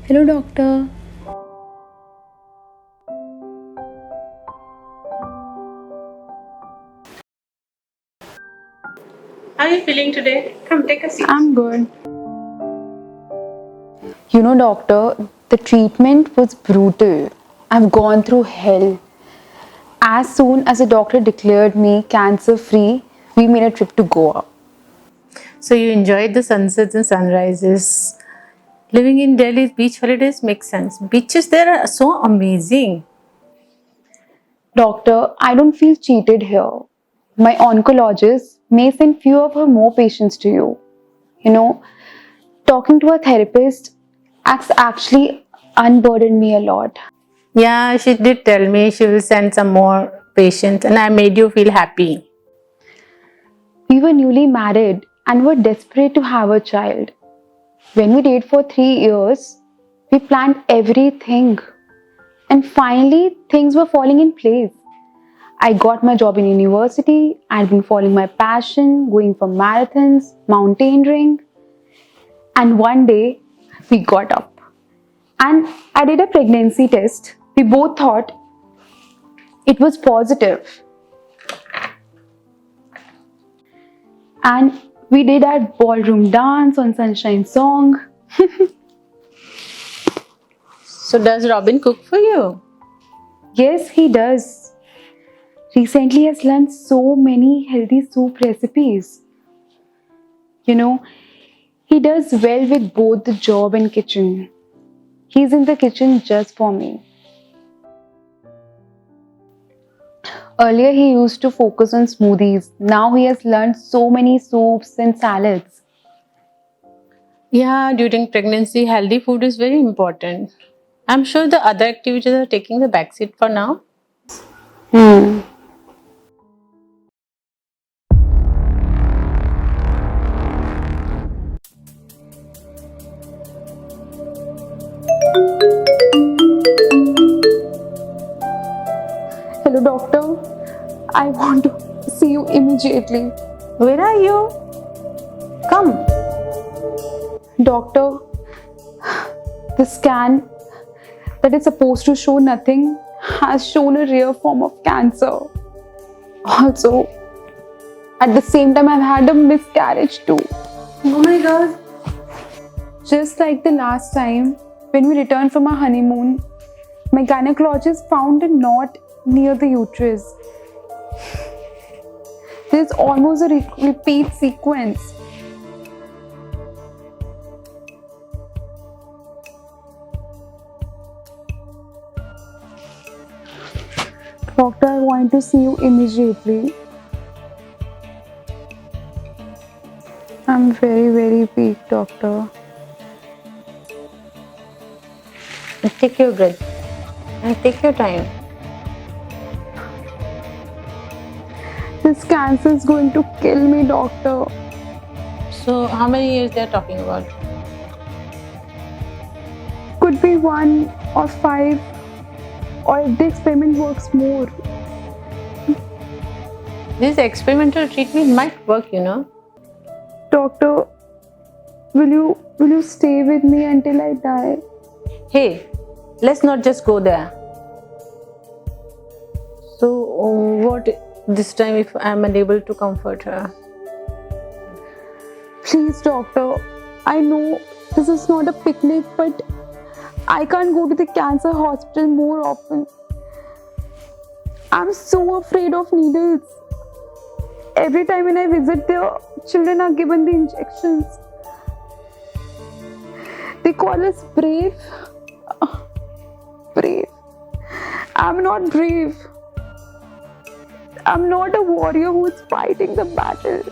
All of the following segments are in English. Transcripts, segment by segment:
Hello, doctor. How are you feeling today? Come, take a seat. I'm good. Doctor, the treatment was brutal. I've gone through hell. As soon as the doctor declared me cancer free, we made a trip to Goa. So you enjoyed the sunsets and sunrises. Living in Delhi's beach holidays makes sense. Beaches there are so amazing. Doctor, I don't feel cheated here. My oncologist may send few of her more patients to you. You know, talking to a therapist actually unburdened me a lot. Yeah, she did tell me she will send some more patients and I made you feel happy. We were newly married and were desperate to have a child. When we dated for 3 years, we planned everything. And finally, things were falling in place. I got my job in university. I'd been following my passion, going for marathons, mountaineering. And one day, we got up. And I did a pregnancy test. We both thought it was positive. And we did our ballroom dance on Sunshine Song. So does Robin cook for you? Yes, he does. Recently has learned so many healthy soup recipes. He does well with both the job and kitchen. He's in the kitchen just for me. Earlier, he used to focus on smoothies. Now he has learned so many soups and salads. Yeah, during pregnancy, healthy food is very important. I'm sure the other activities are taking the backseat for now. Hmm. Hello, doctor. I want to see you immediately. Where are you? Come. Doctor, the scan that is supposed to show nothing has shown a rare form of cancer. Also, at the same time, I've had a miscarriage too. Oh my god. Just like the last time when we returned from our honeymoon, my gynecologist found a knot near the uterus. There's almost a repeat sequence. Doctor, I want to see you immediately. I'm very, very weak, doctor. Take your breath and take your time. This cancer is going to kill me, doctor. So, how many years they are talking about? Could be 1 or 5, or if the experiment works more. This experimental treatment might work, Doctor, will you stay with me until I die? Hey, let's not just go there. So, what this time if I'm unable to comfort her? Please, doctor. I know this is not a picnic, but I can't go to the cancer hospital more often. I'm so afraid of needles. Every time when I visit there, children are given the injections. They call us brave. Brave. I'm not brave. I'm not a warrior who's fighting the battle.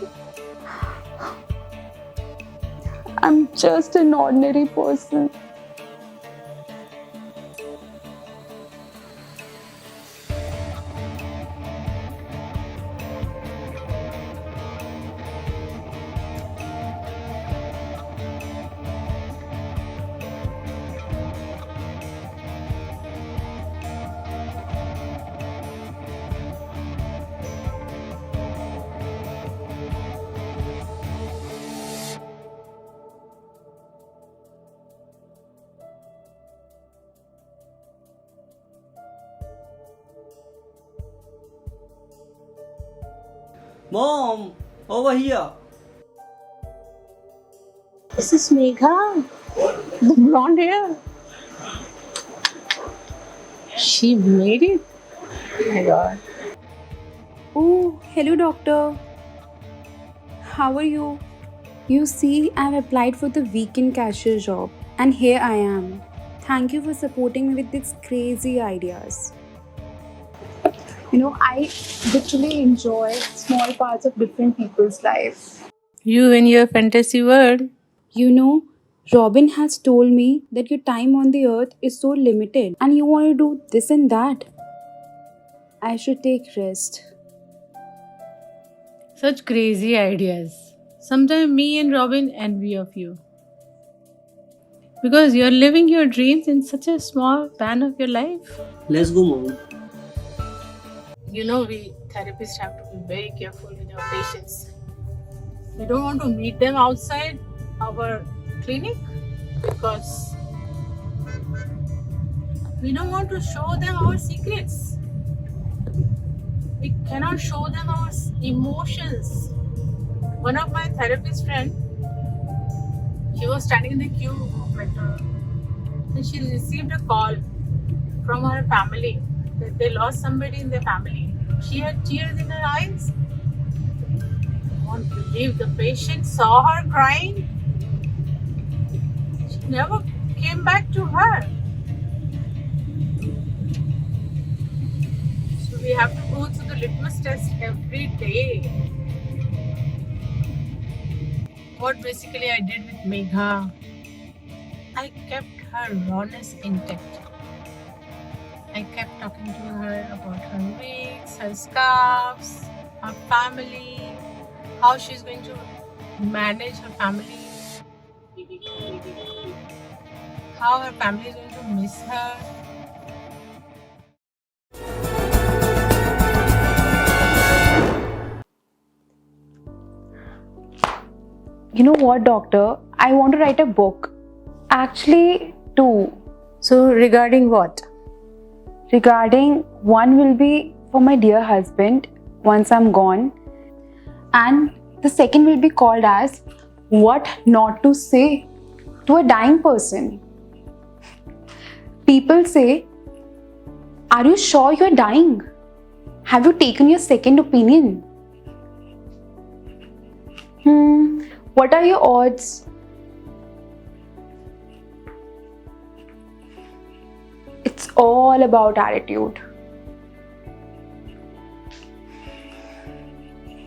I'm just an ordinary person. Mom, over here. This is Megha, the blonde hair. She made it. Oh my god. Oh, hello, doctor. How are you? You see, I've applied for the weekend cashier job, and here I am. Thank you for supporting me with these crazy ideas. I literally enjoy small parts of different people's life. You in your fantasy world. You know, Robin has told me that your time on the earth is so limited and you want to do this and that. I should take rest. Such crazy ideas. Sometimes me and Robin envy of you. Because you're living your dreams in such a small span of your life. Let's go, Mom. You know, we therapists have to be very careful with our patients. We don't want to meet them outside our clinic because we don't want to show them our secrets. We cannot show them our emotions. One of my therapist friend, she was standing in the queue of metro and she received a call from her family that they lost somebody in their family. She had tears in her eyes. I won't believe the patient saw her crying. She never came back to her. So we have to go through the litmus test every day. What basically I did with Megha, I kept her rawness intact. I kept talking to her about her wigs, her scarves, her family, how she's going to manage her family, how her family is going to miss her. You know what, doctor? I want to write a book. Actually, two. So, regarding what? Regarding one will be for my dear husband once I'm gone, and the second will be called as What Not to Say to a Dying Person. People say, are you sure you're dying? Have you taken your second opinion? What are your odds? It's all about attitude.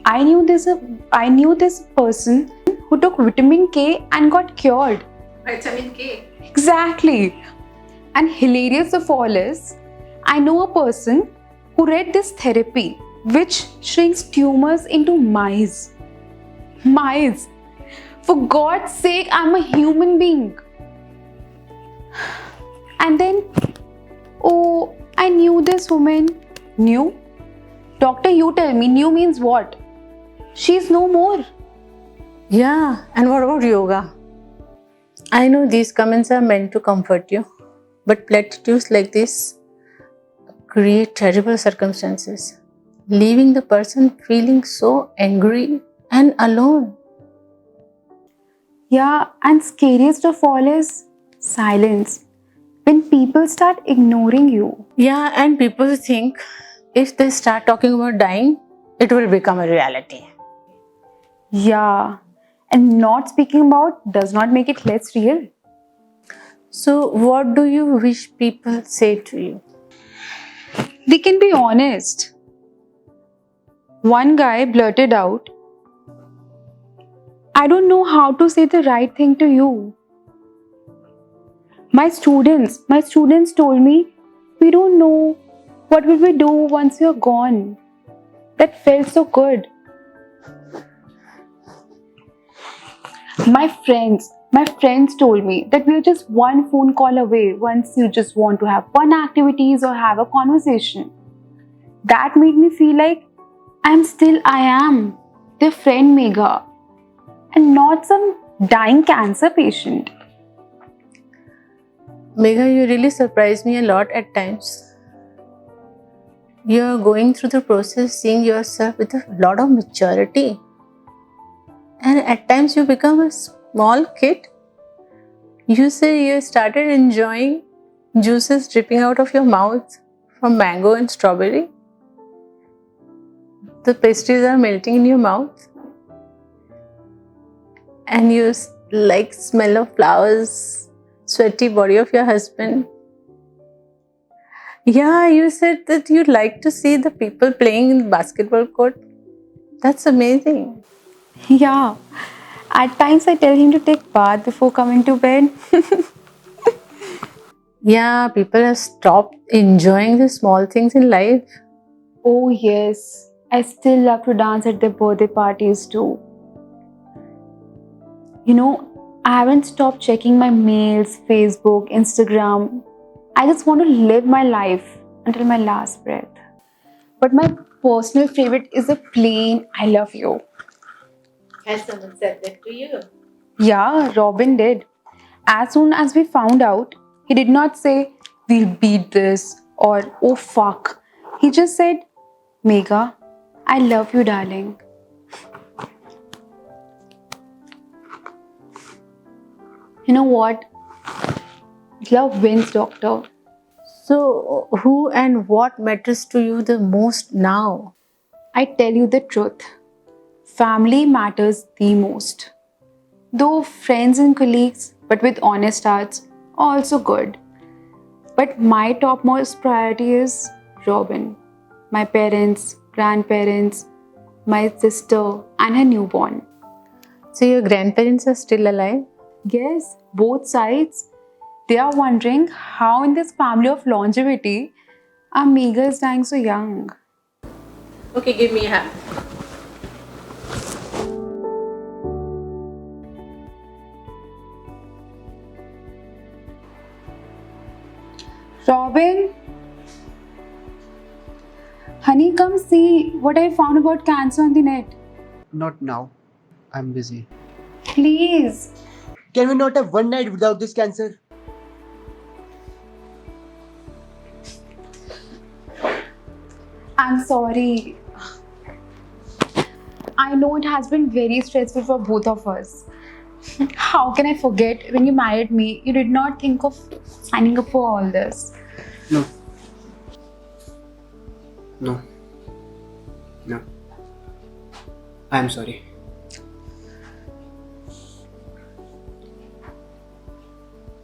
I knew this person who took vitamin K and got cured. Vitamin K. Exactly. And hilarious of all is, I know a person who read this therapy which shrinks tumors into mice. Mice. For God's sake, I'm a human being. And then, oh, I knew this woman. Knew? Doctor, you tell me, new means what? She's no more. Yeah, and what about yoga? I know these comments are meant to comfort you, but platitudes like this create terrible circumstances, leaving the person feeling so angry and alone. Yeah, and scariest of all is silence. When people start ignoring you. Yeah, and people think if they start talking about dying, it will become a reality. Yeah, and not speaking about does not make it less real. So, what do you wish people say to you? They can be honest. One guy blurted out, I don't know how to say the right thing to you. My students told me, we don't know what will we do once you're gone. That felt so good. My friends told me that we're just one phone call away once you just want to have fun activities or have a conversation. That made me feel like I am their friend Megha and not some dying cancer patient. Megha, you really surprise me a lot at times. You're going through the process, seeing yourself with a lot of maturity. And at times you become a small kid. You say you started enjoying juices dripping out of your mouth from mango and strawberry. The pastries are melting in your mouth. And you like smell of flowers, sweaty body of your husband. Yeah, you said that you like to see the people playing in the basketball court. That's amazing. Yeah. At times I tell him to take bath before coming to bed. Yeah, people have stopped enjoying the small things in life. Oh, yes. I still love to dance at their birthday parties too. I haven't stopped checking my mails, Facebook, Instagram. I just want to live my life until my last breath. But my personal favorite is a plain I love you. Has someone said that to you? Yeah, Robin did. As soon as we found out, he did not say, we'll beat this or oh fuck. He just said, Megha, I love you, darling. You know what? Love wins, doctor. So, who and what matters to you the most now? I tell you the truth. Family matters the most. Though friends and colleagues, but with honest hearts, also good. But my topmost priority is Robin, my parents, grandparents, my sister, and her newborn. So, your grandparents are still alive? Yes, both sides. They are wondering how, in this family of longevity, our Megha is dying so young. Okay, give me a hand. Robin, honey, come see what I found about cancer on the net. Not now. I'm busy. Please. Can we not have one night without this cancer? I'm sorry. I know it has been very stressful for both of us. How can I forget when you married me, you did not think of signing up for all this? No. No. No. I'm sorry.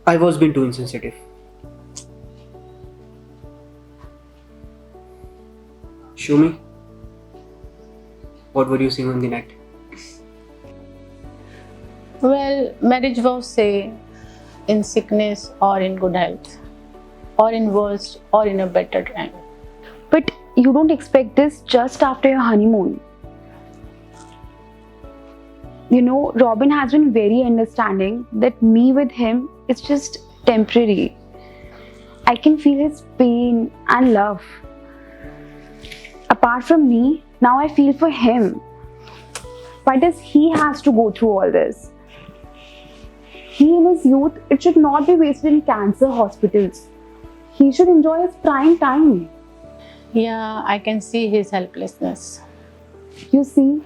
I was being too insensitive. Show me. What were you seeing on the net? Well, marriage vows say in sickness or in good health, or in worst or in a better time. But you don't expect this just after your honeymoon. Robin has been very understanding that me with him is just temporary. I can feel his pain and love. Apart from me, now I feel for him. Why does he has to go through all this? He in his youth, it should not be wasted in cancer hospitals. He should enjoy his prime time. Yeah, I can see his helplessness. You see,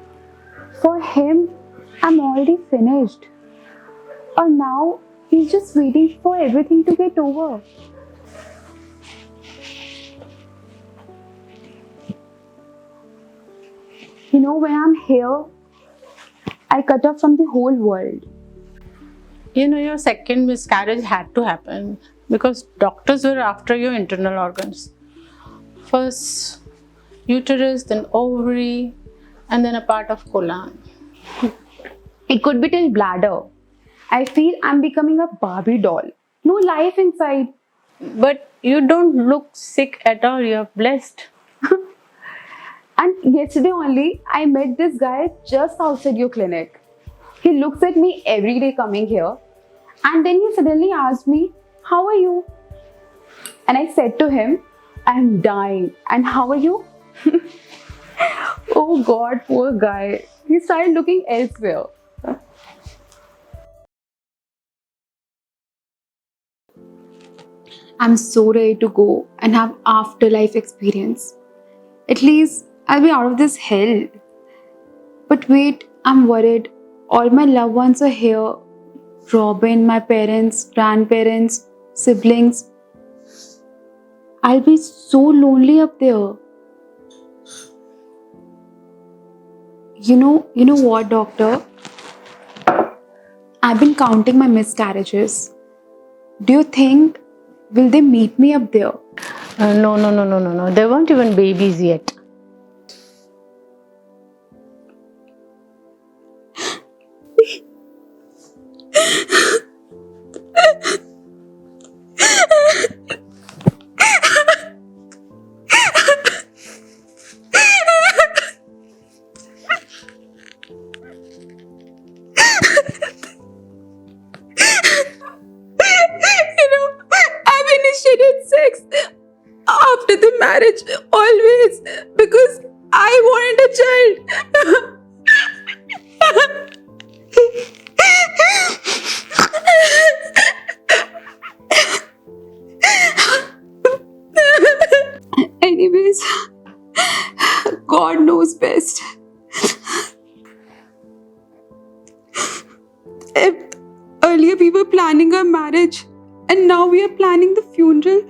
for him, I'm already finished. Or now, he's just waiting for everything to get over. When I'm here, I cut off from the whole world. Your second miscarriage had to happen because doctors were after your internal organs. First uterus, then ovary, and then a part of colon. It could be till bladder. I feel I'm becoming a Barbie doll. No life inside. But you don't look sick at all, you're blessed. And yesterday only, I met this guy just outside your clinic. He looks at me every day coming here. And then he suddenly asked me, how are you? And I said to him, I'm dying. And how are you? Oh God, poor guy. He started looking elsewhere. I'm so ready to go and have afterlife experience. At least I'll be out of this hell. But wait, I'm worried. All my loved ones are here. Robin, my parents, grandparents, siblings. I'll be so lonely up there. You know what, doctor? I've been counting my miscarriages. Do you think will they meet me up there? No, no, no, no, no, no. There weren't even babies yet. I've initiated sex after the marriage always because I wanted a child. Anyways, God knows best. If earlier we were planning our marriage and now we are planning the funeral.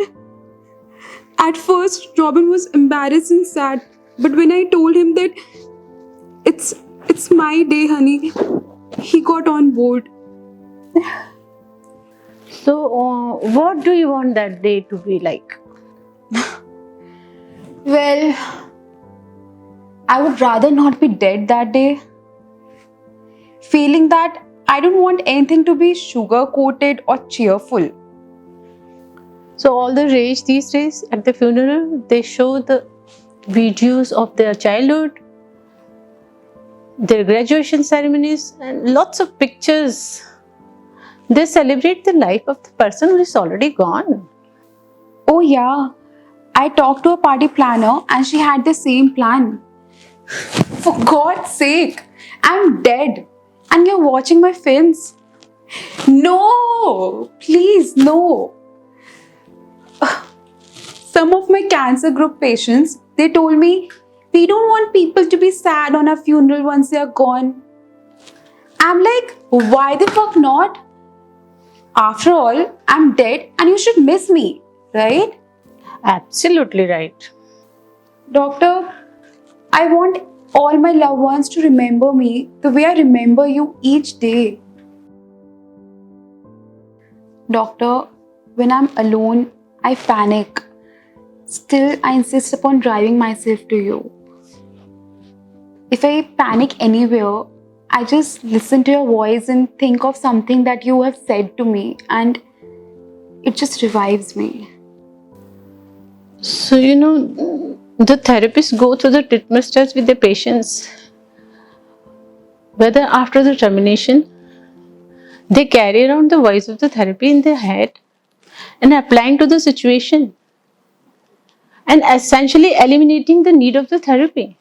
At first, Robin was embarrassed and sad, but when I told him that it's it's my day, honey, he got on board. So, what do you want that day to be like? Well, I would rather not be dead that day. Feeling that I don't want anything to be sugar coated or cheerful. So, all the rage these days at the funeral, they show the videos of their childhood, their graduation ceremonies, and lots of pictures. They celebrate the life of the person who is already gone. Oh, yeah. I talked to a party planner and she had the same plan. For God's sake, I'm dead and you're watching my films. No, please, no. Some of my cancer group patients, they told me, we don't want people to be sad on our funeral once they're gone. I'm like, why the fuck not? After all, I'm dead and you should miss me, right? Absolutely right. Doctor, I want all my loved ones to remember me the way I remember you each day. Doctor, when I'm alone, I panic. Still, I insist upon driving myself to you. If I panic anywhere, I just listen to your voice and think of something that you have said to me, and it just revives me. So, the therapists go through the treatment steps with the patients. Whether after the termination, they carry around the voice of the therapy in their head and applying to the situation and essentially eliminating the need of the therapy.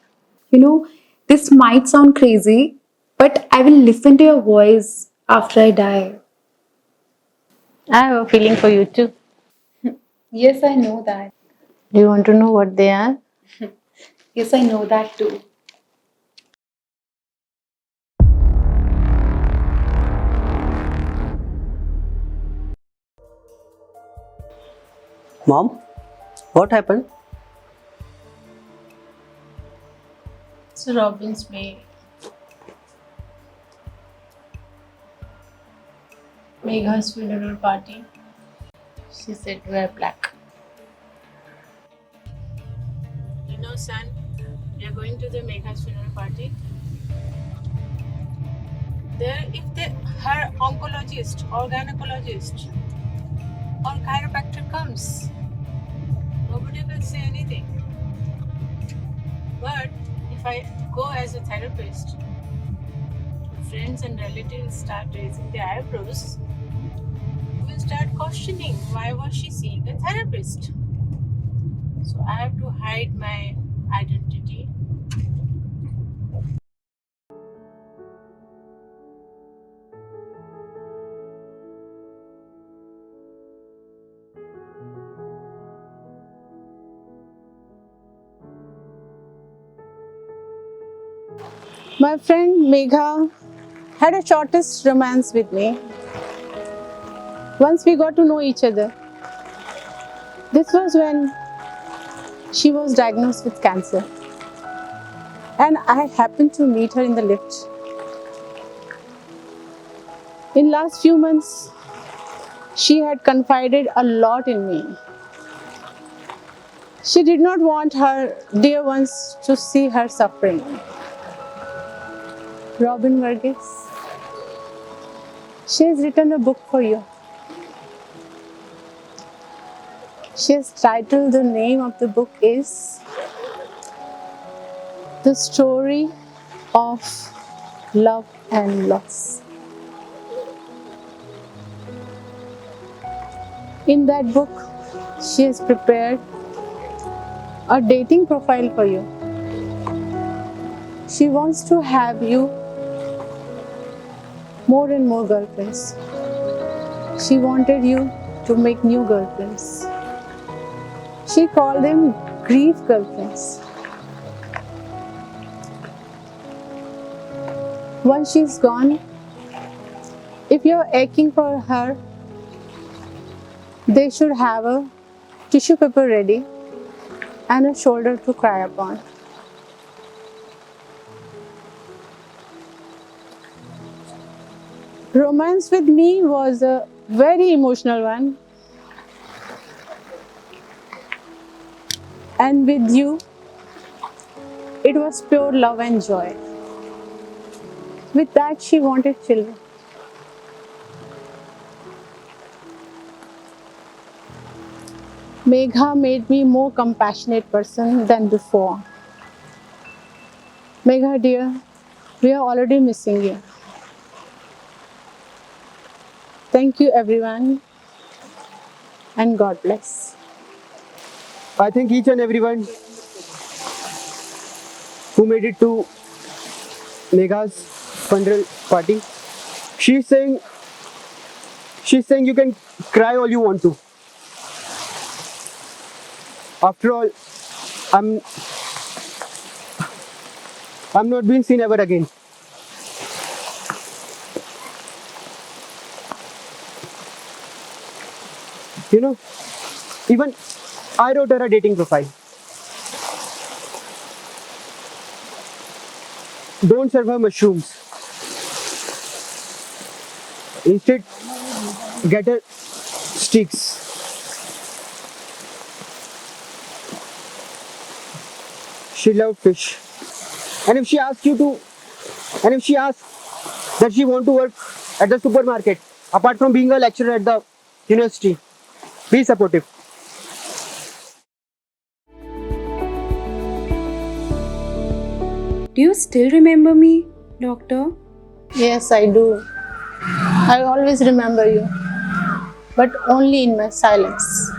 You know, this might sound crazy, but I will listen to your voice after I die. I have a feeling for you too. Yes, I know that. Do you want to know what they are? Yes, I know that too. Mom, what happened? It's Robin's May. Megha's funeral party. She said wear black. Son, we are going to the Megha's funeral party. There, if her oncologist or gynecologist or chiropractor comes, nobody will say anything. But if I go as a therapist, friends and relatives start raising their eyebrows, will start questioning why was she seeing a therapist. So I have to hide my identity. My friend Megha had a shortest romance with me. Once we got to know each other. This was when she was diagnosed with cancer. And I happened to meet her in the lift. In last few months, she had confided a lot in me. She did not want her dear ones to see her suffering. Robin Verghese, she has written a book for you. She has titled, the name of the book is The Story of Love and Loss. In that book, she has prepared a dating profile for you. She wants to have you more and more girlfriends. She wanted you to make new girlfriends. She called them grief girlfriends. Once she's gone, if you're aching for her, they should have a tissue paper ready and a shoulder to cry upon. Romance with me was a very emotional one. And with you, it was pure love and joy. With that, she wanted children. Megha made me more compassionate person than before. Megha dear, we are already missing you. Thank you everyone and God bless. I think each and everyone who made it to Megha's funeral party. She's saying you can cry all you want to. After all, I'm not being seen ever again. You know, even I wrote her a dating profile. Don't serve her mushrooms. Instead, get her sticks. She loved fish. And if she asks that she want to work at the supermarket, apart from being a lecturer at the university, be supportive. Do you still remember me, doctor? Yes, I do. I always remember you, but only in my silence.